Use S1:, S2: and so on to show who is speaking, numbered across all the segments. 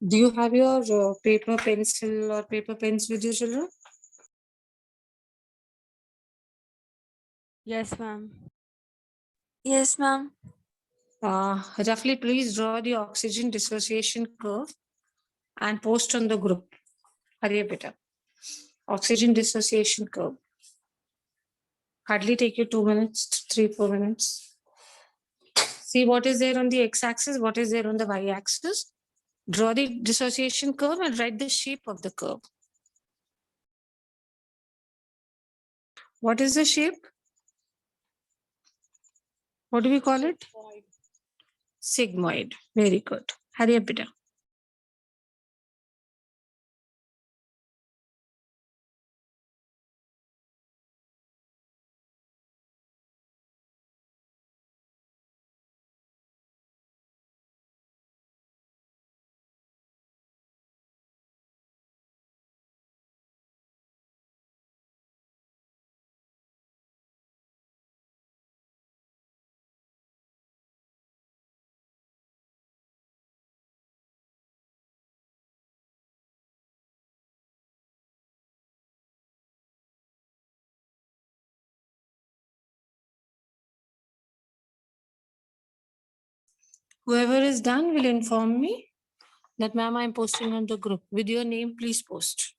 S1: Do you have your paper, pencil, or paper pens with you, children?
S2: Yes, ma'am.
S3: Yes, ma'am.
S1: Roughly, please draw the oxygen dissociation curve and post on the group. Hurry up, beta. Oxygen dissociation curve. Hardly take you 2 minutes, 3-4 minutes. See what is there on the x-axis, what is there on the y-axis. Draw the dissociation curve and write the shape of the curve. What is the shape? What do we call it? Sigmoid. Very good. Hurry up, beta. Whoever is done will inform me that, ma'am, I'm posting on the group. With your name, please post.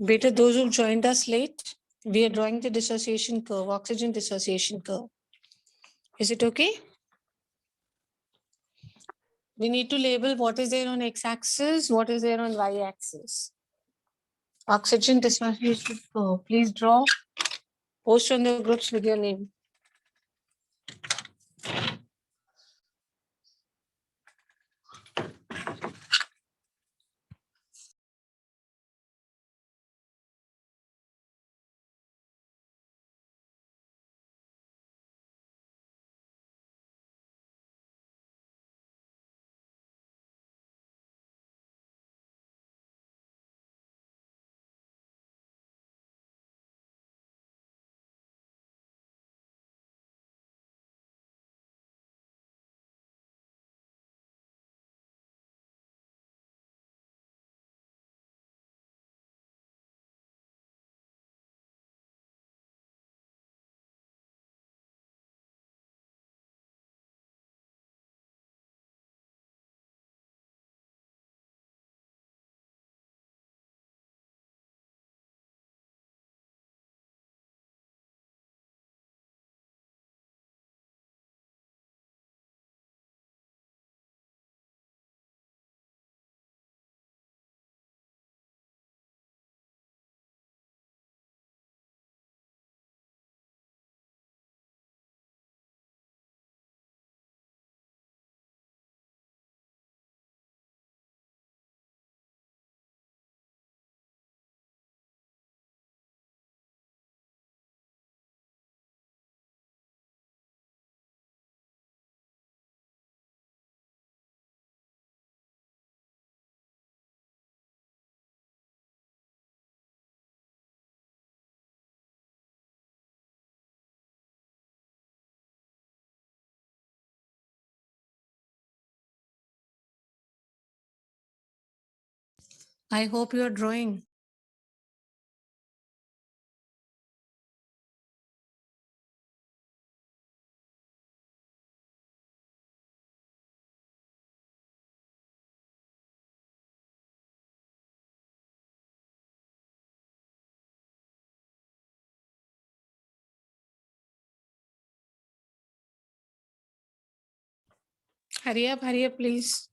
S1: Beta, those who joined us late, we are drawing the dissociation curve, oxygen dissociation curve. Is it okay? We need to label what is there on x-axis, what is there on y-axis. Oxygen dissociation curve. Please draw. Post on the groups with your name. I hope you are drawing. Hurry up, please.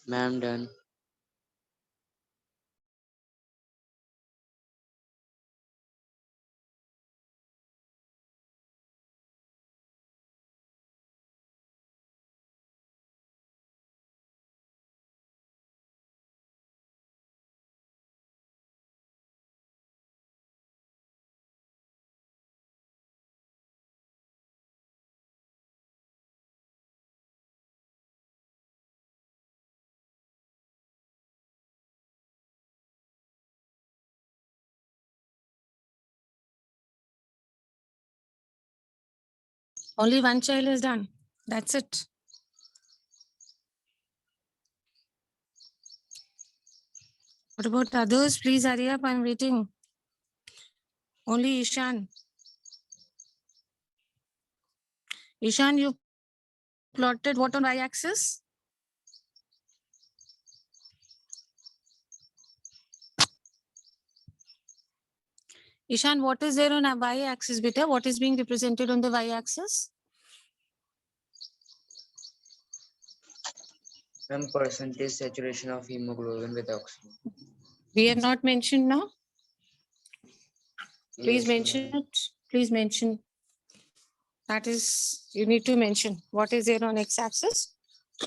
S2: Ma'am, done.
S1: Only one child is done. That's it. What about others? Please hurry up. I'm waiting. Only Ishan. Ishan, you plotted what on y-axis? Ishan, what is there on a y-axis, beta? What is being represented on the y-axis?
S2: Ma'am, percentage saturation of hemoglobin with oxygen.
S1: We have not mentioned now. Please
S2: Yes,
S1: mention
S2: ma'am.
S1: it. Please mention. That is, you need to mention what is there on x-axis,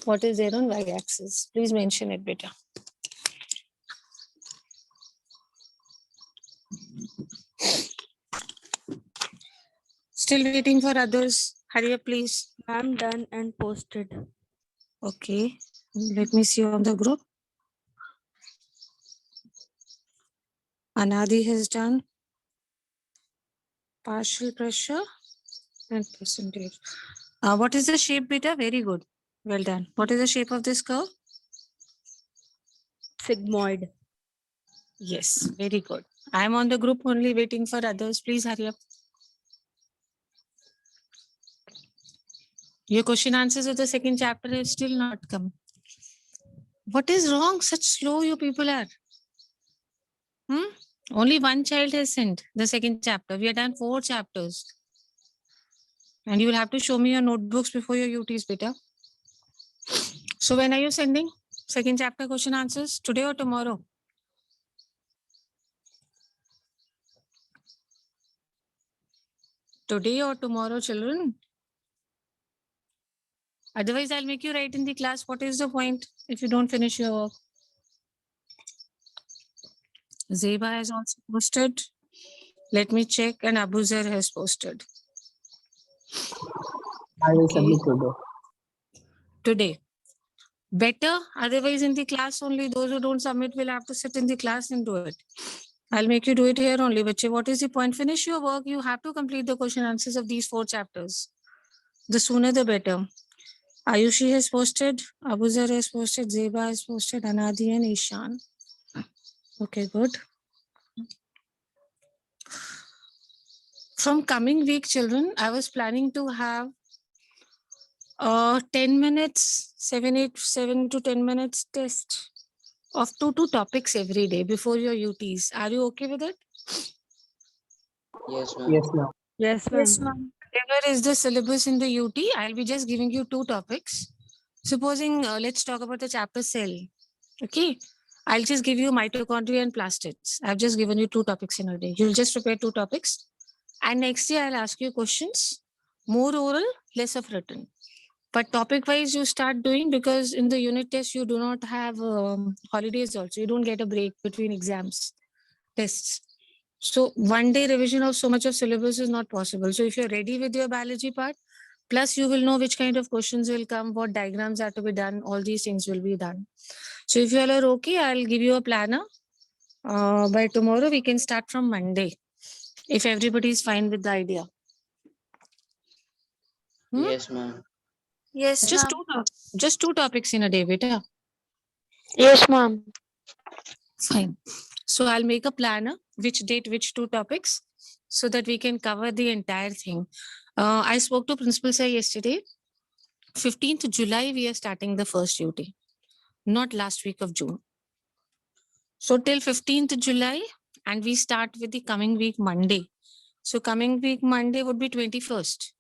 S1: what is there on y-axis. Please mention it, beta. Still waiting for others. Hurry up, please.
S3: Ma'am, done and posted.
S1: Okay. Let me see on the group. Anadi has done partial pressure and percentage. What is the shape, beta? Very good. Well done. What is the shape of this curve?
S3: Sigmoid.
S1: Yes, very good. I am on the group only waiting for others. Please hurry up. Your question answers of the second chapter have still not come. What is wrong? Such slow you people are. Only one child has sent the second chapter. We have done 4 chapters. And you will have to show me your notebooks before your UTs, beta. So when are you sending second chapter question answers? Today or tomorrow? Today or tomorrow, children? Otherwise, I'll make you write in the class. What is the point if you don't finish your work? Zeba has also posted. Let me check. And Abuzer has posted.
S4: I will
S1: Okay.
S4: submit today.
S1: Today. Better. Otherwise, in the class only, those who don't submit will have to sit in the class and do it. I'll make you do it here only. But what is the point? Finish your work. You have to complete the question answers of these 4 chapters. The sooner the better. Ayushi has posted, Abuzer has posted, Zeba has posted, Anadi and Ishan. Okay, good. From coming week, children, I was planning to have 10 minutes, 7 to 10 minutes test of 2 topics every day before your UTs. Are you okay with it?
S2: Yes, ma'am.
S4: Yes, ma'am.
S3: Yes, ma'am.
S1: Whatever is the syllabus in the UT, I'll be just giving you 2 topics. Supposing, let's talk about the chapter cell. Okay. I'll just give you mitochondria and plastids. I've just given you 2 topics in a day. You'll just prepare 2 topics. And next day I'll ask you questions, more oral, less of written. But topic wise, you start doing because in the unit test, you do not have holidays also. You don't get a break between exams, tests. So 1 day revision of so much of syllabus is not possible. So if you're ready with your biology part, plus you will know which kind of questions will come, what diagrams are to be done, all these things will be done. So if you all are okay, I'll give you a planner. By tomorrow, we can start from Monday. If everybody is fine with the idea. Hmm?
S2: Yes, ma'am.
S3: Yes,
S1: Just two topics in a day, beta.
S3: Yes, ma'am.
S1: Fine. So I'll make a planner, which date, which 2 topics, so that we can cover the entire thing. I spoke to Principal Sir yesterday. 15th July, we are starting the first UT, not last week of June. So till 15th July, and we start with the coming week Monday. So coming week Monday would be 21st.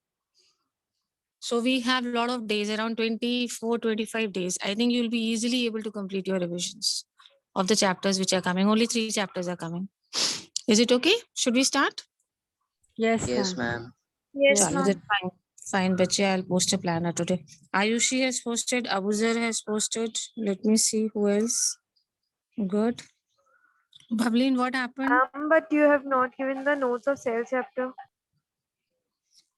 S1: So we have a lot of days, around 24, 25 days. I think you'll be easily able to complete your revisions of the chapters which are coming. Only 3 chapters are coming. Is it okay? Should we start?
S3: Yes,
S2: Yes,
S3: ma'am.
S2: ma'am.
S3: Yes,
S1: Chalo, then fine. Fine, bache, I'll post a planner today. Ayushi has posted, Abuzar has posted. Let me see who else. Good. Bhavleen, what happened?
S4: But you have not given the notes of cell chapter.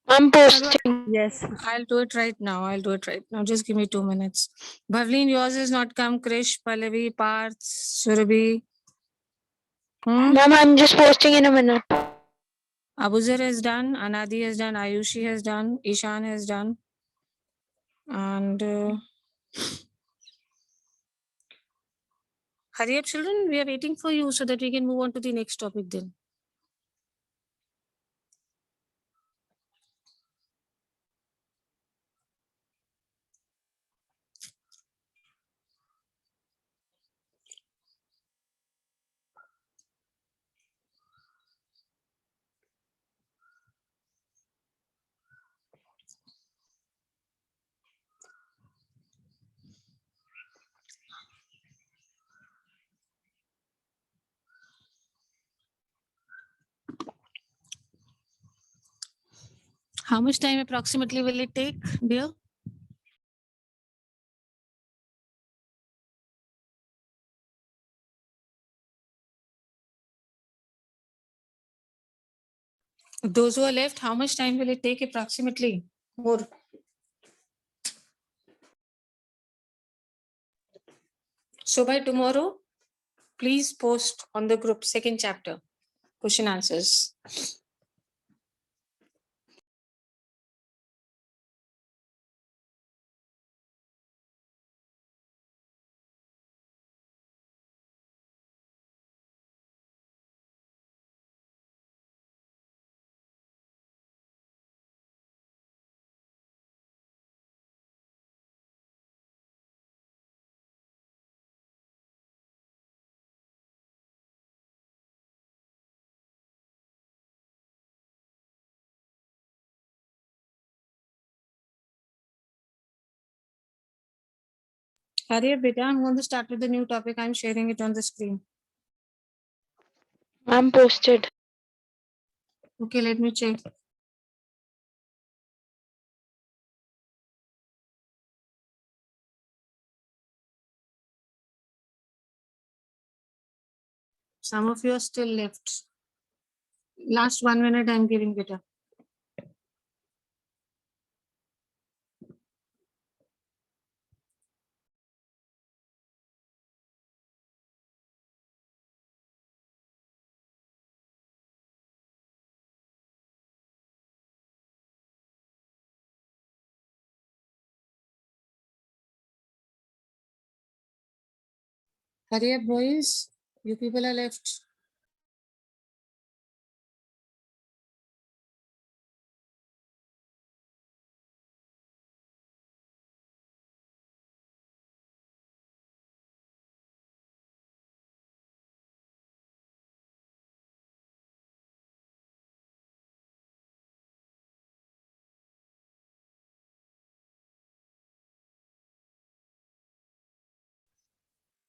S3: I'm posting. Yes.
S1: I'll do it right now. I'll do it right now. Just give me 2 minutes. Bhavleen, yours has not come. Krish, Pallavi, Parth, Surabhi.
S3: Ma'am, I'm just posting in a minute.
S1: Abuzar has done. Anadi has done. Ayushi has done. Ishan has done. And hurry up, children. We are waiting for you so that we can move on to the next topic then. How much time approximately will it take, dear? Those who are left, how much time will it take approximately? More. So by tomorrow, please post on the group second chapter question answers. Hurry up, beta. I'm going to start with the new topic. I'm sharing it on the screen.
S3: I'm posted.
S1: Okay, let me check. Some of you are still left. Last 1 minute, I'm giving beta. Hurry up, boys. You people are left.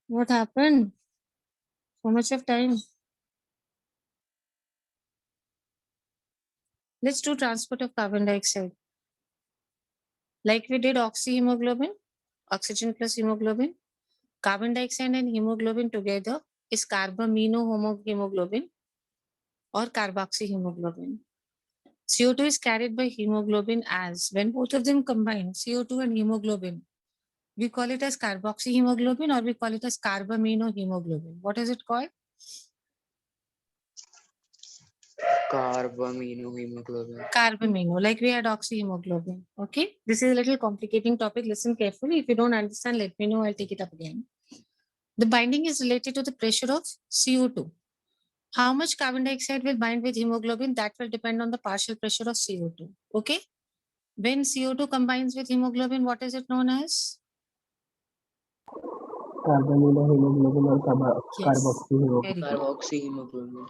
S1: What happened? How much of time? Let's do transport of carbon dioxide. Like we did oxyhemoglobin, oxygen plus hemoglobin. Carbon dioxide and hemoglobin together is carbaminohemoglobin or carboxyhemoglobin. CO2 is carried by hemoglobin as when both of them combine, CO2 and hemoglobin, we call it as carboxyhemoglobin or we call it as carbaminohemoglobin. What is it called?
S2: Carbaminohemoglobin.
S1: Carbamino, like we had oxyhemoglobin. Okay, this is a little complicating topic. Listen carefully. If you don't understand, let me know. I'll take it up again. The binding is related to the pressure of CO2. How much carbon dioxide will bind with hemoglobin? That will depend on the partial pressure of CO2. Okay. When CO2 combines with hemoglobin, what is it known as?
S5: Carbaminohemoglobin or
S1: Yes.
S5: carboxyhemoglobin.
S1: Very good.
S2: Carboxyhemoglobin.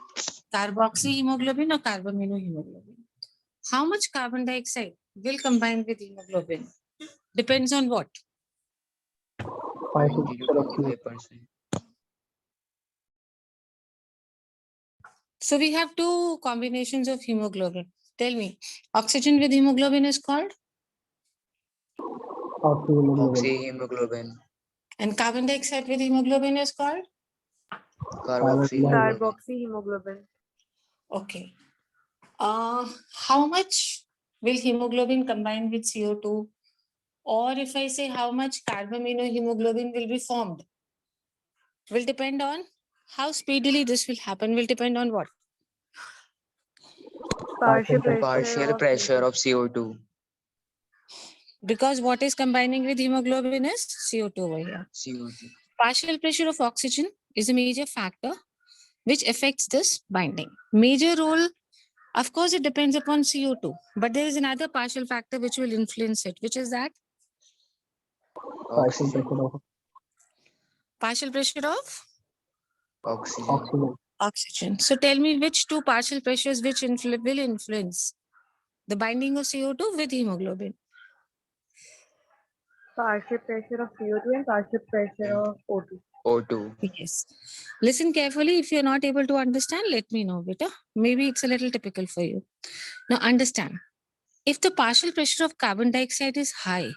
S1: Carboxyhemoglobin or carbaminohemoglobin. How much carbon dioxide will combine with hemoglobin? Depends on what?
S2: 20 to 25%.
S1: So we have two combinations of hemoglobin. Tell me, oxygen with hemoglobin is called?
S5: Oxyhemoglobin.
S2: Oxyhemoglobin.
S1: And carbon dioxide with hemoglobin is called?
S2: Carboxyhemoglobin.
S4: Carboxyhemoglobin.
S1: Okay. How much will hemoglobin combine with CO2? Or if I say how much carbaminohemoglobin will be formed? Will depend on how speedily this will happen, will depend on what?
S4: Partial
S2: Partial pressure of CO2.
S1: Because what is combining with hemoglobin is CO2 over here.
S2: CO2.
S1: Partial pressure of oxygen is a major factor which affects this binding. Major role, of course, it depends upon CO2, but there is another partial factor which will influence it, which is that
S5: Partial
S2: Oxygen.
S5: pressure of
S1: partial pressure of
S2: Oxygen.
S5: oxygen.
S1: oxygen. So tell me which two partial pressures which will influence the binding of CO2 with hemoglobin.
S4: Partial pressure of CO2 and partial pressure of O2.
S2: O2.
S1: Yes. Listen carefully. If you're not able to understand, let me know, beta. Maybe it's a little typical for you. Now understand, if the partial pressure of carbon dioxide is high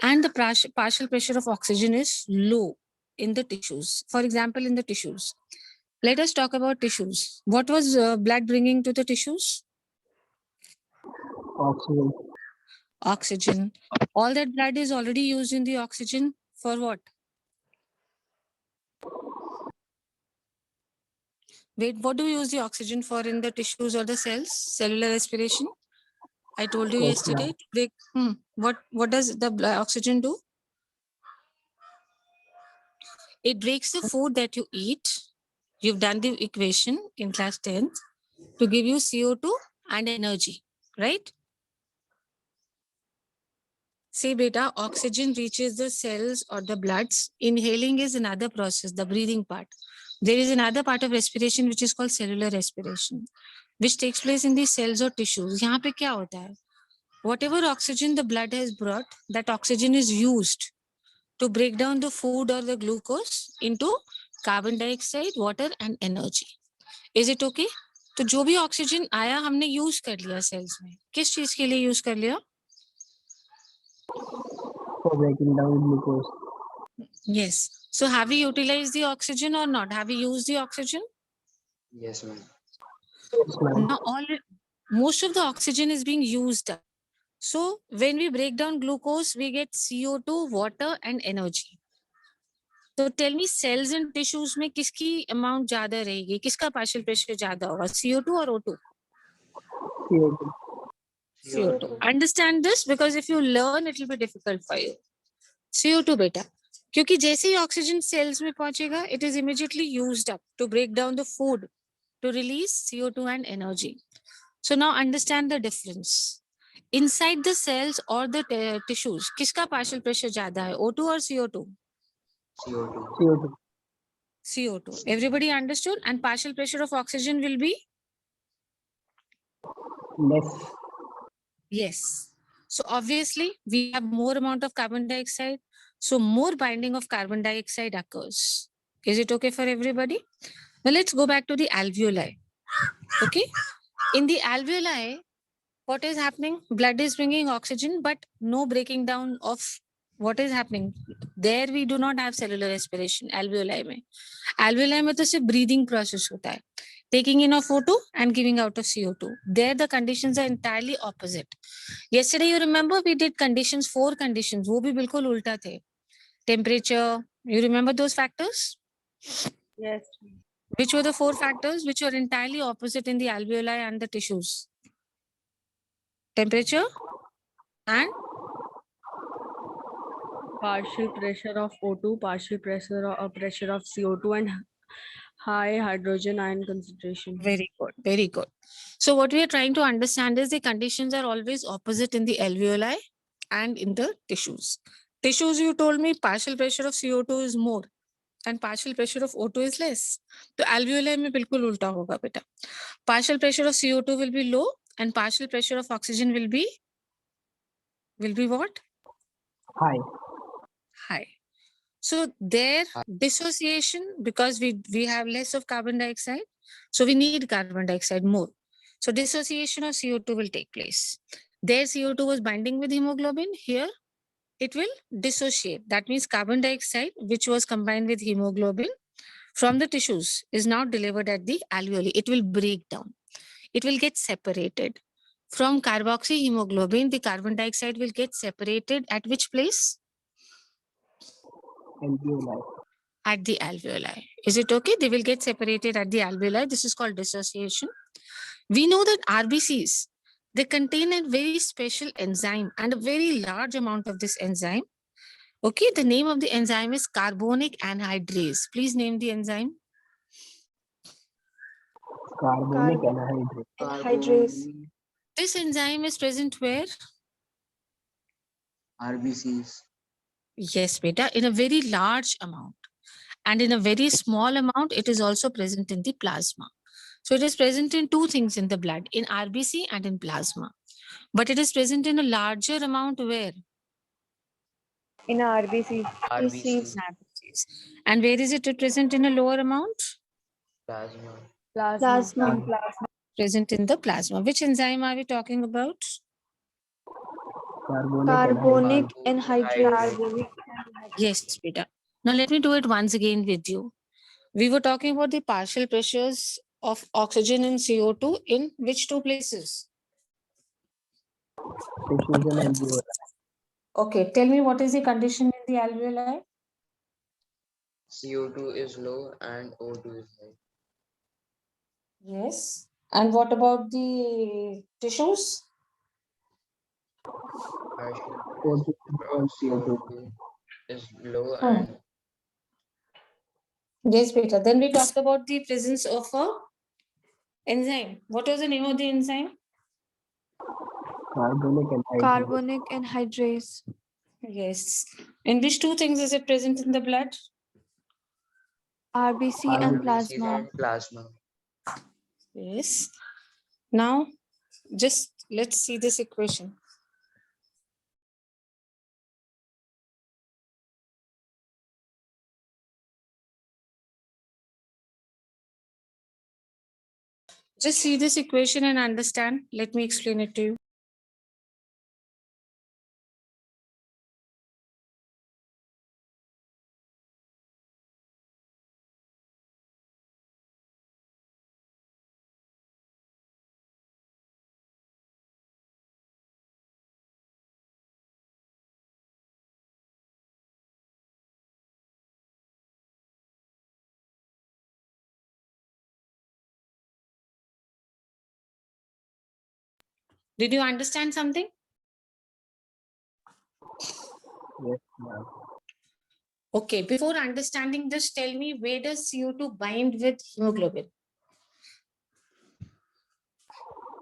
S1: and the partial pressure of oxygen is low in the tissues, for example, in the tissues, let us talk about tissues. What was blood bringing to the tissues?
S5: Oxygen.
S1: Oxygen. All that blood is already used in the oxygen for what? Wait, what do you use the oxygen for in the tissues or the cells? Cellular respiration. I told you
S5: Okay.
S1: yesterday. What does the oxygen do? It breaks the food that you eat. You've done the equation in class 10th to give you CO2 and energy, right? See, beta, oxygen reaches the cells or the bloods. Inhaling is another process, the breathing part. There is another part of respiration which is called cellular respiration, which takes place in the cells or tissues. यहाँ पे क्या होता है? Whatever oxygen the blood has brought, that oxygen is used to break down the food or the glucose into carbon dioxide, water and energy. Is it okay? तो जो भी oxygen आया हमने यूज कर लिया सेल्स में. किस चीज के लिए यूज कर लिया?
S5: For breaking down glucose.
S1: Yes. So have we utilized the oxygen or not? Have we used the oxygen?
S2: Yes, ma'am.
S5: Yes, ma'am.
S1: Now most of the oxygen is being used up. So when we break down glucose, we get CO2, water and energy. So tell me cells and tissues में किसकी amount ज्यादा रहेगी? किसका partial pressure ज्यादा होगा? CO2 or O2?
S5: CO2.
S1: CO2. Understand this because if you learn, it will be difficult for you. CO2 beta. क्योंकि जैसे ही oxygen cells में पहुंचेगा, it is immediately used up to break down the food to release CO2 and energy. So now understand the difference. Inside the cells or the tissues, किसका partial pressure ज्यादा है? O2 or CO2?
S2: CO2.
S5: CO2.
S1: CO2. Everybody understood? And partial pressure of oxygen will be?
S5: Less.
S1: Yes. So obviously we have more amount of carbon dioxide. So more binding of carbon dioxide occurs. Is it okay for everybody? Now let's go back to the alveoli. Okay. In the alveoli, what is happening? Blood is bringing oxygen, but no breaking down of what is happening. There we do not have cellular respiration. Alveoli में. Alveoli में तो सिर्फ breathing process होता है. Taking in of O2 and giving out of CO2. There the conditions are entirely opposite. Yesterday you remember we did conditions, 4 conditions. वो भी बिल्कुल उल्टा थे. Temperature. You remember those factors?
S4: Yes.
S1: Which were the 4 factors which were entirely opposite in the alveoli and the tissues? Temperature and
S4: Partial pressure of O2, partial pressure of CO2, and high hydrogen ion concentration.
S1: very good, very good. So what we are trying to understand is the conditions are always opposite in the alveoli and in the tissues. Tissues, you told me partial pressure of CO2 is more and partial pressure of O2 is less. तो alveoli में बिल्कुल उल्टा होगा बेटा. Partial pressure of CO2 will be low and partial pressure of oxygen will be what?
S5: High.
S1: High. So their dissociation, because we have less of carbon dioxide, so we need carbon dioxide more. So dissociation of CO2 will take place. Their CO2 was binding with hemoglobin. Here it will dissociate. That means carbon dioxide, which was combined with hemoglobin from the tissues, is now delivered at the alveoli. It will break down. It will get separated. From carboxyhemoglobin, the carbon dioxide will get separated at which place?
S5: Alveoli.
S1: At the alveoli. Is it okay? They will get separated at the alveoli. This is called dissociation. We know that RBCs, they contain a very special enzyme and a very large amount of this enzyme. Okay, the name of the enzyme is carbonic anhydrase. Please name the enzyme.
S5: Carbonic anhydrase.
S4: Anhydrase.
S1: This enzyme is present where?
S2: RBCs.
S1: Yes, beta, in a very large amount. And in a very small amount, it is also present in the plasma. So it is present in 2 things in the blood, in RBC and in plasma. But it is present in a larger amount where?
S4: In RBC.
S2: RBCs.
S1: RBCs. And where is it present in a lower amount?
S2: Plasma.
S4: Plasma.
S1: Present in the plasma. Which enzyme are we talking about?
S5: Carbonic
S4: anhydrase.
S1: Yes, beta. Now let me do it once again with you. We were talking about the partial pressures of oxygen and CO2 in which 2 places?
S5: tissues and alveoli.
S1: Okay, tell me what is the condition in the alveoli?
S2: CO2 is low and O2 is high.
S1: Yes. And what about the tissues?
S2: Partial
S5: O2
S2: pressure of CO2 is low
S1: Hmm.
S2: and
S1: Yes, beta. Then we talked about the presence of a enzyme. What was the name of the enzyme?
S5: Carbonic anhydrase.
S4: Carbonic anhydrase.
S1: Yes. In which 2 things is it present in the blood?
S4: RBC
S5: and
S4: and
S2: RBCs
S4: plasma.
S2: and plasma.
S1: Yes. Now, just let's see this equation. Just see this equation and understand. Let me explain it to you. Did you understand something?
S5: Yes, ma'am.
S1: Okay, before understanding this, tell me where does CO2 bind with hemoglobin?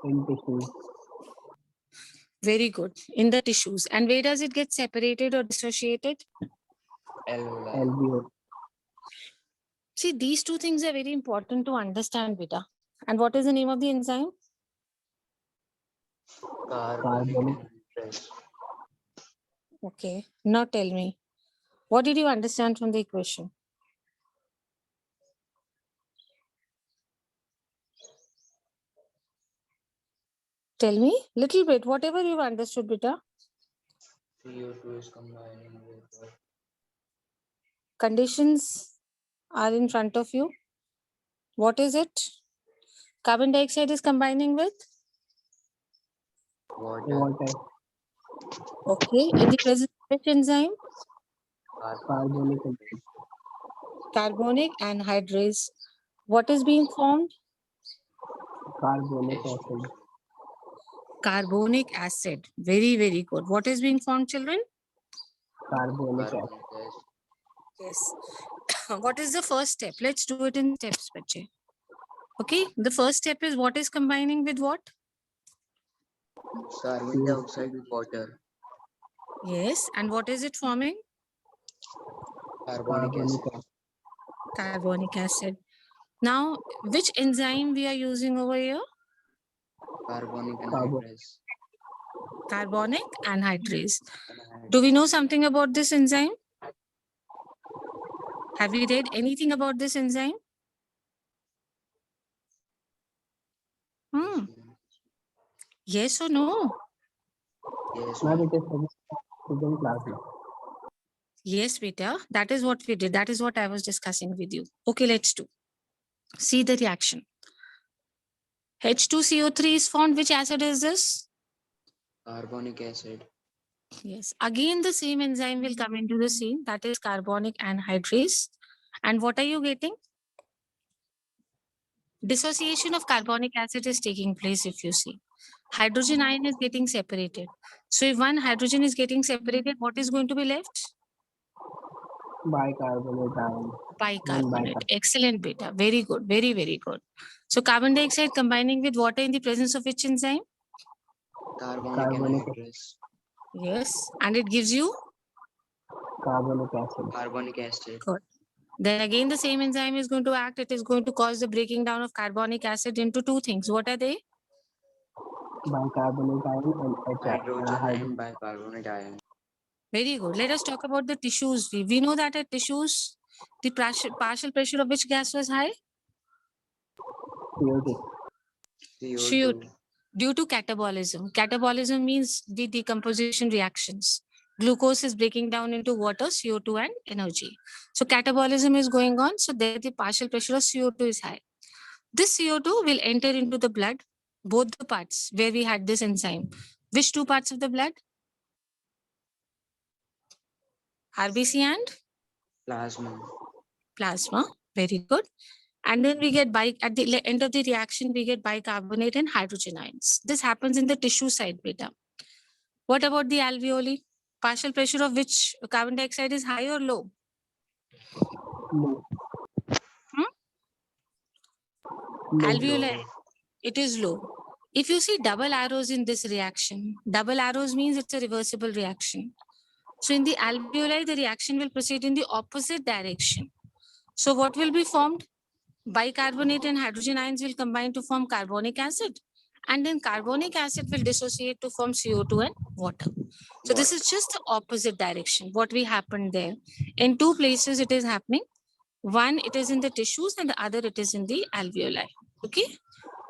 S5: In tissues.
S1: Very good. In the tissues. And where does it get separated or dissociated?
S2: Alveoli.
S5: Alveoli.
S1: See, these 2 things are very important to understand, beta. And what is the name of the enzyme?
S2: Carbonic anhydrase.
S1: Okay, now tell me, what did you understand from the equation? Tell me little bit, whatever you've understood, beta.
S2: CO2 is combining with
S1: Conditions are in front of you. What is it? Carbon dioxide is combining with?
S2: water,
S5: Water.
S1: Okay. In the presence of which enzyme?
S5: Carbonic acid.
S1: Carbonic anhydrase. What is being formed?
S5: Carbonic acid.
S1: Carbonic acid. Very, very good. What is being formed, children?
S5: Carbonic acid.
S2: carbonic acid,
S1: Yes. What is the first step? Let's do it in steps, bache. Okay. The first step is what is combining with what?
S2: carbon dioxide with water,
S1: Yes. And what is it forming?
S2: carbonic
S5: Carbonic
S2: acid,
S5: acid.
S1: Carbonic acid. Now, which enzyme we are using over here?
S2: carbonic
S5: Carbon.
S2: anhydrase,
S1: Carbonic anhydrase.
S2: anhydrase.
S1: Do we know something about this enzyme? Have we read anything about this enzyme? Yes or no?
S2: Yes,
S5: Now
S2: ma'am.
S5: it is second class now.
S1: Yes, beta. That is what we did. That is what I was discussing with you. Okay, let's do. See the reaction. H2CO3 is formed. Which acid is this?
S2: Carbonic acid,
S1: Yes. Again, the same enzyme will come into the scene. That is carbonic anhydrase. And what are you getting? Dissociation of carbonic acid is taking place if you see. Hydrogen ion is getting separated. So if one hydrogen is getting separated, what is going to be left?
S5: Bicarbonate ion.
S1: Bicarbonate. Excellent, beta. Very good. Very, very good. So carbon dioxide combining with water in the presence of which enzyme?
S2: carbonic
S5: Carbonic
S2: anhydrase,
S1: Yes. And it gives you?
S5: Carbonic acid.
S2: carbonic acid,
S1: Good. Then again, the same enzyme is going to act. It is going to cause the breaking down of carbonic acid into two things. What are they?
S5: Bicarbonate ion and
S2: hydrogen and bicarbonate ion,
S1: Very good. Let us talk about the tissues. We know that at tissues, the partial pressure of which gas was high?
S5: CO2.
S2: CO2,
S1: Due to catabolism. Catabolism means the decomposition reactions. Glucose is breaking down into water, CO2 and energy. So catabolism is going on. So there the partial pressure of CO2 is high. This CO2 will enter into the blood, both the parts where we had this enzyme. Which two parts of the blood? RBC and
S2: plasma,
S1: plasma. Very good. And then we get at the end of the reaction, we get bicarbonate and hydrogen ions. This happens in the tissue side, beta. What about the alveoli? Partial pressure of which carbon dioxide is high or low?
S5: Low.
S1: Hmm?
S5: Low.
S1: Alveoli, it is low. If you see double arrows in this reaction, double arrows means it's a reversible reaction. So in the alveoli, the reaction will proceed in the opposite direction. So what will be formed? Bicarbonate and hydrogen ions will combine to form carbonic acid. And then carbonic acid will dissociate to form CO2 and water. So this is just the opposite direction. What we happened there. In two places it is happening. One, it is in the tissues and the other, it is in the alveoli. Okay.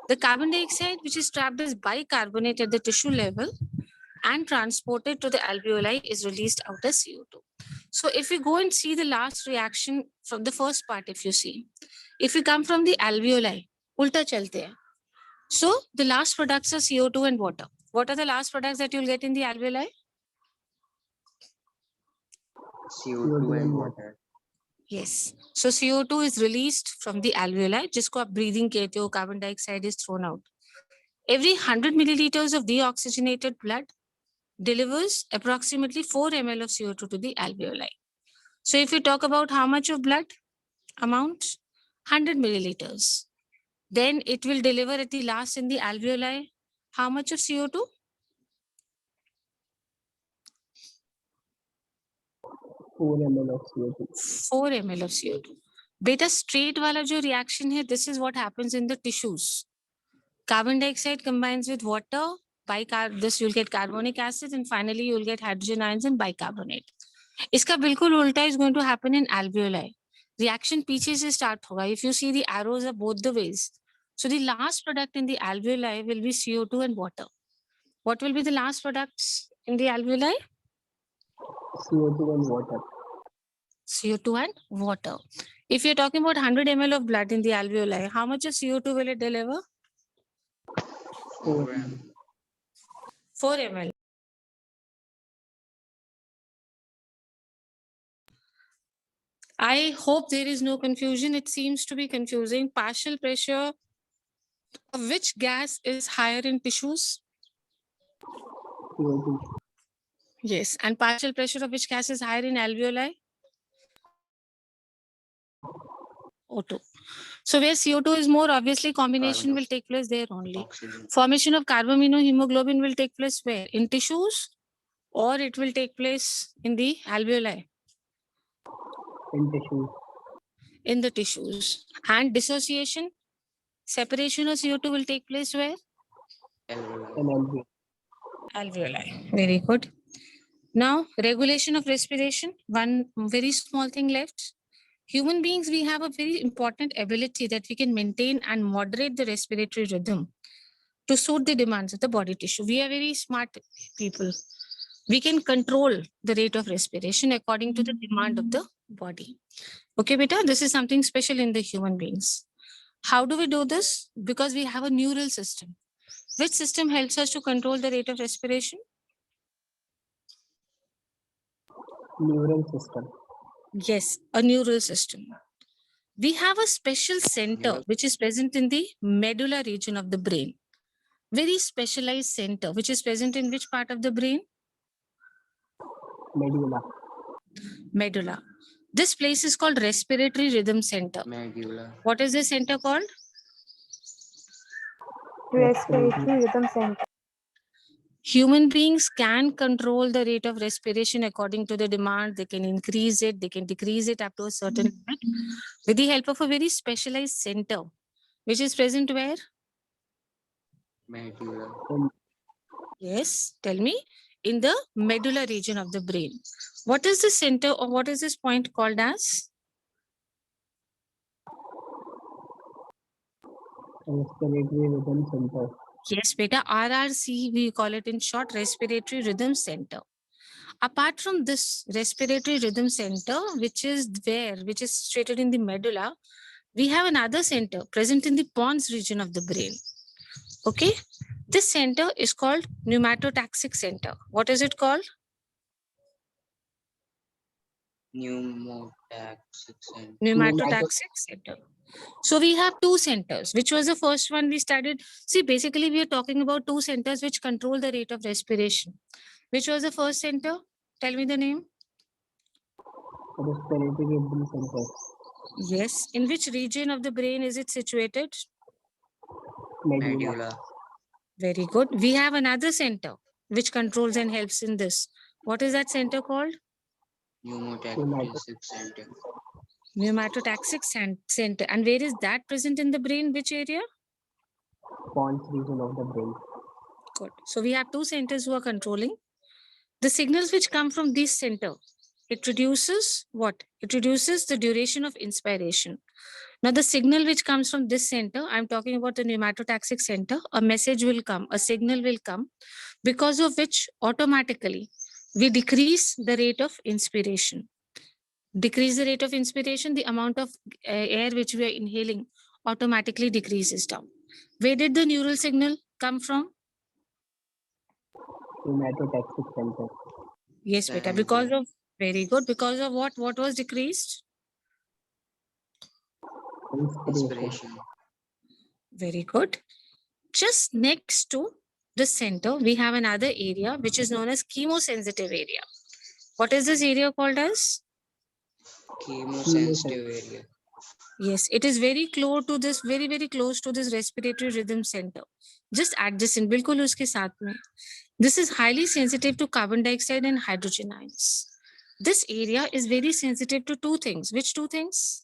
S1: The carbon dioxide, which is trapped as bicarbonate at the tissue level and transported to the alveoli, is released out as CO2. So if we go and see the last reaction from the first part, if you see, if we come from the alveoli, ulta chalte hai. So the last products are CO2 and water. What are the last products that you'll get in the alveoli?
S2: CO2 and water,
S1: Yes. So CO2 is released from the alveoli, जिसको आप breathing कहते हो, carbon dioxide is thrown out. Every 100 milliliters of deoxygenated blood delivers approximately 4 ml of CO2 to the alveoli. So if we talk about how much of blood amount, 100 milliliters, then it will deliver at the last in the alveoli how much of CO2?
S5: 4 ml of CO2.
S1: 4 ml of CO2. Beta straight wala jo reaction hai, this is what happens in the tissues. Carbon dioxide combines with water, this you'll get carbonic acid, and finally you'll get hydrogen ions and bicarbonate. Iska bilkul ulta is going to happen in alveoli. Reaction पीछे से start होगा. If you see the arrows are both the ways. So the last product in the alveoli will be CO2 and water. What will be the last products in the alveoli?
S5: CO2 and water.
S1: CO2 and water. If you're talking about 100 ml of blood in the alveoli, how much of CO2 will it deliver?
S2: 4 grams.
S1: 4 ml. I hope there is no confusion. It seems to be confusing. Partial pressure of which gas is higher in tissues?
S5: CO2.
S1: Yes. And partial pressure of which gas is higher in alveoli? O2. So where CO2 is more, obviously combination will take place there only.
S2: Oxygen.
S1: Formation of carbaminohemoglobin will take place where? In tissues, or it will take place in the alveoli?
S5: In tissue.
S1: In the tissues. And dissociation, separation of CO2 will take place where?
S2: Alveoli.
S5: And alveoli.
S1: Alveoli. Very good. Now, regulation of respiration. One very small thing left. Human beings, we have a very important ability that we can maintain and moderate the respiratory rhythm to suit the demands of the body tissue. We are very smart people. We can control the rate of respiration according to the demand of the body. Okay, beta, this is something special in the human beings. How do we do this? Because we have a neural system. Which system helps us to control the rate of respiration?
S5: Neural system.
S1: Yes, a neural system. We have a special center
S2: Neural-
S1: which is present in the medulla region of the brain. Very specialized center which is present in which part of the brain?
S5: Medulla.
S1: Medulla. This place is called respiratory rhythm center.
S2: Medulla.
S1: What is this center called?
S3: Respiratory rhythm center.
S1: Human beings can control the rate of respiration according to the demand. They can increase it, they can decrease it up to a certain limit with the help of a very specialized center, which is present where?
S2: Medulla.
S1: Yes, tell me. In the medulla region of the brain. What is the center or what is this point called as?
S5: Respiratory rhythm center.
S1: Yes, beta, RRC, we call it in short, respiratory rhythm center. Apart from this respiratory rhythm center, which is situated in the medulla, we have another center present in the pons region of the brain. Okay, this center is called pneumatotaxic center. What is it called?
S2: Pneumotaxic center.
S1: Pneumatotaxic center. So we have two centers. Which was the first one we studied? See, basically we are talking about two centers which control the rate of respiration. Which was the first center? Tell me the name.
S5: Respiratory rhythm center.
S1: Yes. In which region of the brain is it situated?
S5: Medulla.
S2: Medulla.
S1: Very good. We have another center which controls and helps in this. What is that center called?
S2: Pneumotaxic center.
S1: Pneumatotaxic center. And where is that present in the brain? Which area?
S5: Pons region of the brain.
S1: Good. So we have two centers who are controlling. The signals which come from this center, it reduces what? It reduces the duration of inspiration. Now the signal which comes from this center, I'm talking about the pneumatotaxic center, a message will come, a signal will come, because of which automatically we decrease the rate of inspiration. Decrease the rate of inspiration, the amount of air which we are inhaling automatically decreases down. Where did the neural signal come from?
S5: Pneumatotaxic center.
S1: Yes, beta, because of, very good, because of what? What was decreased?
S5: Inspiration.
S2: Inspiration.
S1: Very good. Just next to the center, we have another area which is known as chemosensitive area. What is this area called as?
S2: Chemosensitive area.
S1: Yes, it is very close to this, very, very close to this respiratory rhythm center. Just adjacent, bilkul uske saath mein. This is highly sensitive to carbon dioxide and hydrogen ions. This area is very sensitive to two things. Which two things?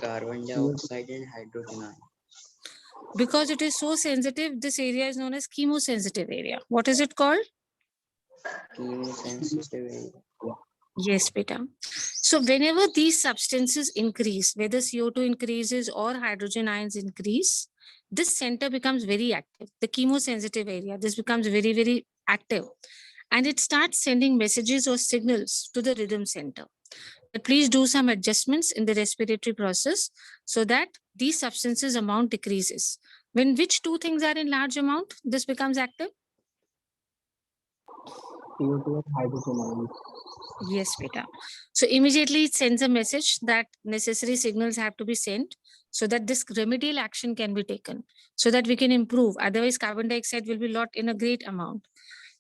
S2: Carbon dioxide and hydrogen ion.
S1: Because it is so sensitive, this area is known as chemosensitive area. What is it called?
S2: Chemosensitive area.
S1: Yes, beta. So whenever these substances increase, whether CO2 increases or hydrogen ions increase, this center becomes very active. The chemosensitive area, this becomes very, very active. And it starts sending messages or signals to the rhythm center. But please do some adjustments in the respiratory process so that these substances amount decreases. When which two things are in large amount, this becomes active?
S5: CO2 and hydrogen ions.
S1: Yes, beta. So immediately it sends a message that necessary signals have to be sent so that this remedial action can be taken, so that we can improve. Otherwise, carbon dioxide will be locked in a great amount.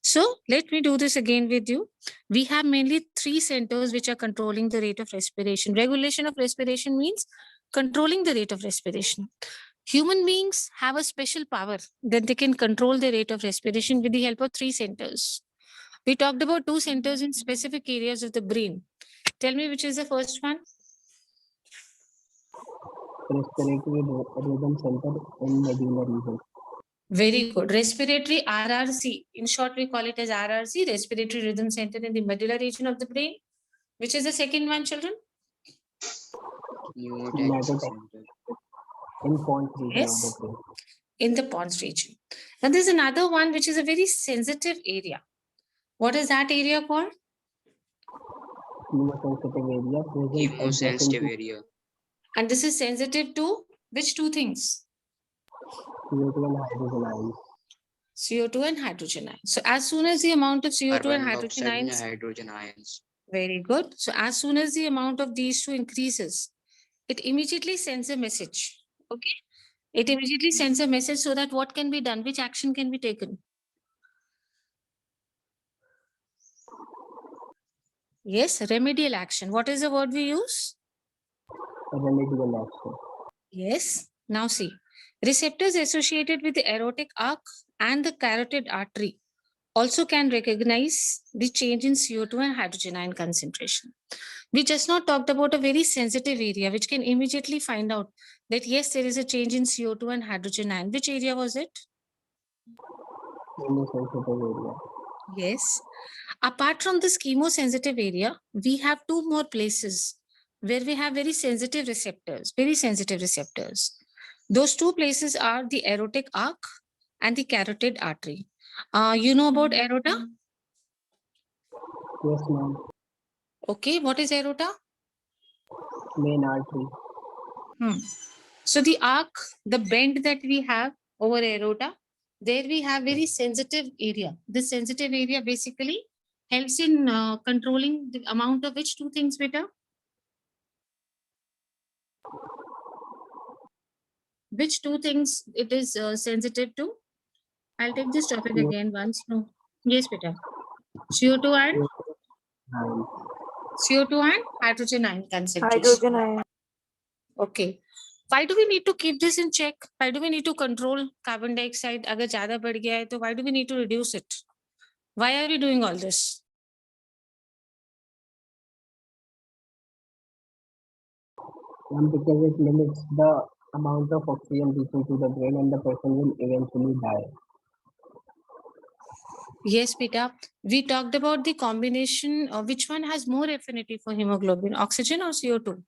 S1: So let me do this again with you. We have mainly three centers which are controlling the rate of respiration. Regulation of respiration means controlling the rate of respiration. Human beings have a special power that they can control the rate of respiration with the help of three centers. We talked about two centers in specific areas of the brain. Tell me which is the first one?
S5: Respiratory rhythm center in medulla region.
S1: Very good. Respiratory RRC. In short, we call it as RRC, respiratory rhythm center in the medulla region of the brain. Which is the second one, children?
S2: Pneumotaxic
S5: Pneumotaxic.
S2: center.
S5: In pons region of
S1: Yes.
S5: the brain.
S1: In the pons region. And there's another one which is a very sensitive area. What is that area called?
S5: Chemosensitive area present
S2: Chemosensitive
S5: adjacent
S2: area.
S1: And this is sensitive to which two things?
S5: to CO2 and hydrogen ions.
S1: CO2 and hydrogen ions. So as soon as the amount of CO2 and
S2: Carbon
S1: hydrogen
S2: dioxide and
S1: ions,
S2: hydrogen ions.
S1: very good. So as soon as the amount of these two increases, it immediately sends a message. Okay. It immediately sends a message so that what can be done, which action can be taken. Yes, remedial action. What is the word we use?
S5: Remedial action.
S1: Yes. Now see, receptors associated with the aortic arc and the carotid artery also can recognize the change in CO2 and hydrogen ion concentration. We just now talked about a very sensitive area which can immediately find out that yes, there is a change in CO2 and hydrogen ion. Which area was it?
S5: Chemosensitive area.
S1: Yes. Apart from this chemosensitive area, we have two more places where we have very sensitive receptors, very sensitive receptors. Those two places are the aortic arc and the carotid artery. You know about aorta?
S5: Yes, ma'am.
S1: Okay, what is aorta?
S5: Main artery.
S1: So the arc, the bend that we have over aorta, there we have very sensitive area. This sensitive area basically helps in controlling the amount of which two things, beta? Which two things it is sensitive to? I'll take this topic
S5: CO2
S1: again once. No. Yes, beta. CO2 and
S5: and
S1: CO2 and hydrogen ion concentration.
S3: Hydrogen ion.
S1: Okay. Why do we need to keep this in check? Why do we need to control carbon dioxide? अगर ज़्यादा बढ़ गया है तो why do we need to reduce it? Why are we doing all this?
S5: because it limits the amount of oxygen reaching to the brain and the person will eventually die.
S1: Yes, Peter. We talked about the combination of which one has more affinity for hemoglobin, oxygen or CO2?